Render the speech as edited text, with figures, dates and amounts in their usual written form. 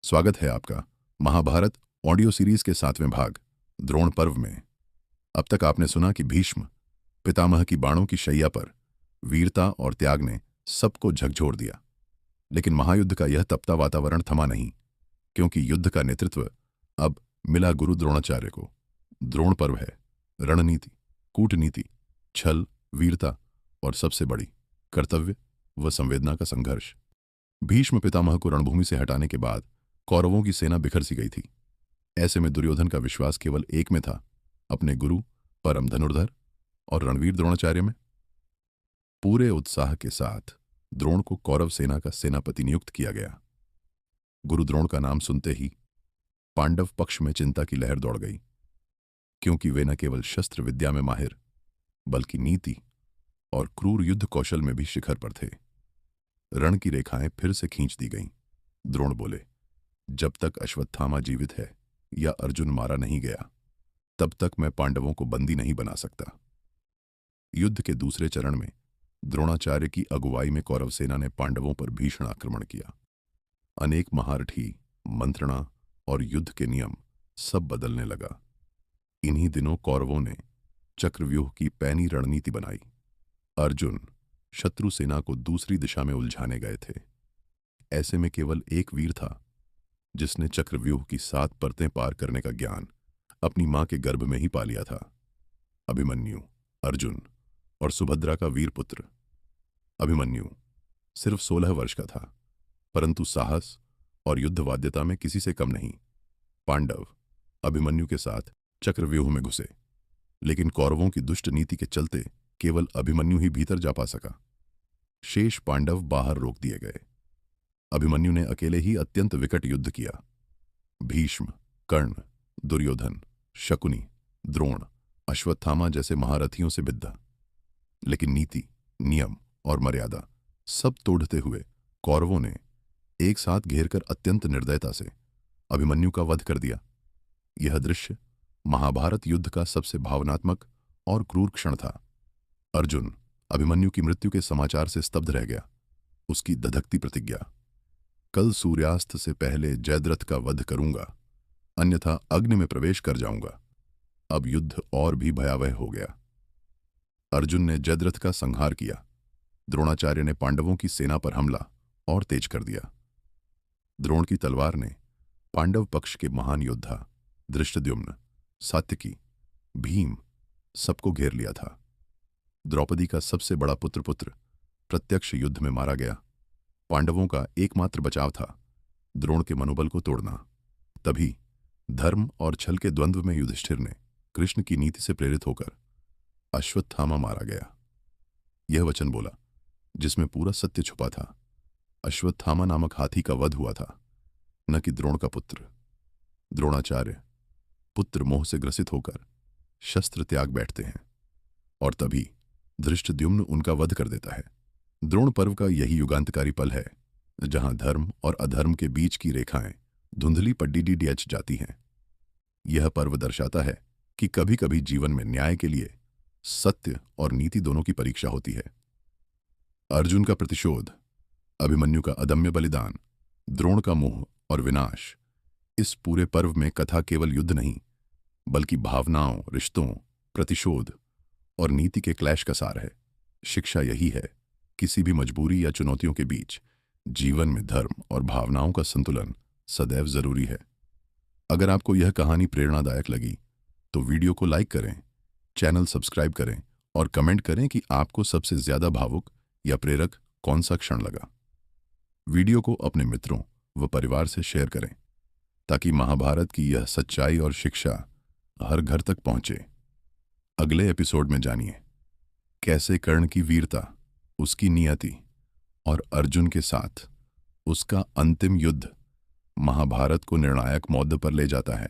स्वागत है आपका महाभारत ऑडियो सीरीज के 7वें भाग द्रोण पर्व में। अब तक आपने सुना कि भीष्म पितामह की बाणों की शैया पर वीरता और त्याग ने सबको झकझोर दिया। लेकिन महायुद्ध का यह तपता वातावरण थमा नहीं, क्योंकि युद्ध का नेतृत्व अब मिला गुरु द्रोणाचार्य को। द्रोण पर्व है रणनीति, कूटनीति, छल, वीरता और सबसे बड़ी कर्तव्य व संवेदना का संघर्ष। भीष्म पितामह को रणभूमि से हटाने के बाद कौरवों की सेना बिखर सी गई थी। ऐसे में दुर्योधन का विश्वास केवल एक में था, अपने गुरु परम धनुर्धर और रणवीर द्रोणाचार्य में। पूरे उत्साह के साथ द्रोण को कौरव सेना का सेनापति नियुक्त किया गया। गुरु द्रोण का नाम सुनते ही पांडव पक्ष में चिंता की लहर दौड़ गई, क्योंकि वे न केवल शस्त्र विद्या में माहिर बल्कि नीति और क्रूर युद्ध कौशल में भी शिखर पर थे। रण की रेखाएं फिर से खींच दी गईं। द्रोण बोले, जब तक अश्वत्थामा जीवित है या अर्जुन मारा नहीं गया, तब तक मैं पांडवों को बंदी नहीं बना सकता। युद्ध के दूसरे चरण में द्रोणाचार्य की अगुवाई में कौरव सेना ने पांडवों पर भीषण आक्रमण किया। अनेक महारथी, मंत्रणा और युद्ध के नियम सब बदलने लगा। इन्हीं दिनों कौरवों ने चक्रव्यूह की पैनी रणनीति बनाई। अर्जुन शत्रु सेना को दूसरी दिशा में उलझाने गए थे। ऐसे में केवल एक वीर था जिसने चक्रव्यूह की 7 परतें पार करने का ज्ञान अपनी मां के गर्भ में ही पा लिया था। अभिमन्यु, अर्जुन और सुभद्रा का वीर पुत्र। अभिमन्यु सिर्फ 16 वर्ष का था, परंतु साहस और युद्धवाद्यता में किसी से कम नहीं। पांडव अभिमन्यु के साथ चक्रव्यूह में घुसे, लेकिन कौरवों की दुष्ट नीति के चलते केवल अभिमन्यु ही भीतर जा पा सका। शेष पांडव बाहर रोक दिए गए। अभिमन्यु ने अकेले ही अत्यंत विकट युद्ध किया। भीष्म, कर्ण, दुर्योधन, शकुनी, द्रोण, अश्वत्थामा जैसे महारथियों से बिद्धा, लेकिन नीति, नियम और मर्यादा सब तोड़ते हुए कौरवों ने एक साथ घेरकर अत्यंत निर्दयता से अभिमन्यु का वध कर दिया। यह दृश्य महाभारत युद्ध का सबसे भावनात्मक और क्रूर क्षण था। अर्जुन अभिमन्यु की मृत्यु के समाचार से स्तब्ध रह गया। उसकी धधकती प्रतिज्ञा, कल सूर्यास्त से पहले जयद्रथ का वध करूंगा, अन्यथा अग्नि में प्रवेश कर जाऊंगा। अब युद्ध और भी भयावह हो गया। अर्जुन ने जयद्रथ का संहार किया। द्रोणाचार्य ने पांडवों की सेना पर हमला और तेज कर दिया। द्रोण की तलवार ने पांडव पक्ष के महान योद्धा धृष्टद्युम्न, सात्यकी, भीम सबको घेर लिया था। द्रौपदी का सबसे बड़ा पुत्र प्रत्यक्ष युद्ध में मारा गया। पांडवों का एकमात्र बचाव था द्रोण के मनोबल को तोड़ना। तभी धर्म और छल के द्वंद्व में युधिष्ठिर ने कृष्ण की नीति से प्रेरित होकर अश्वत्थामा मारा गया। यह वचन बोला जिसमें पूरा सत्य छुपा था। अश्वत्थामा नामक हाथी का वध हुआ था, न कि द्रोण का पुत्र। द्रोणाचार्य पुत्र मोह से ग्रसित होकर शस्त्र त्याग बैठते हैं, और तभी धृष्टद्युम्न उनका वध कर देता है। द्रोण पर्व का यही युगांतकारी पल है जहां धर्म और अधर्म के बीच की रेखाएं धुंधली पड्डी डच जाती हैं। यह पर्व दर्शाता है कि कभी कभी जीवन में न्याय के लिए सत्य और नीति दोनों की परीक्षा होती है। अर्जुन का प्रतिशोध, अभिमन्यु का अदम्य बलिदान, द्रोण का मोह और विनाश, इस पूरे पर्व में कथा केवल युद्ध नहीं बल्कि भावनाओं, रिश्तों, प्रतिशोध और नीति के क्लैश का सार है। शिक्षा यही है, किसी भी मजबूरी या चुनौतियों के बीच जीवन में धर्म और भावनाओं का संतुलन सदैव जरूरी है। अगर आपको यह कहानी प्रेरणादायक लगी तो वीडियो को लाइक करें, चैनल सब्सक्राइब करें और कमेंट करें कि आपको सबसे ज्यादा भावुक या प्रेरक कौन सा क्षण लगा। वीडियो को अपने मित्रों व परिवार से शेयर करें ताकि महाभारत की यह सच्चाई और शिक्षा हर घर तक पहुंचे। अगले एपिसोड में जानिए कैसे कर्ण की वीरता, उसकी नियति और अर्जुन के साथ उसका अंतिम युद्ध महाभारत को निर्णायक मोड़ पर ले जाता है।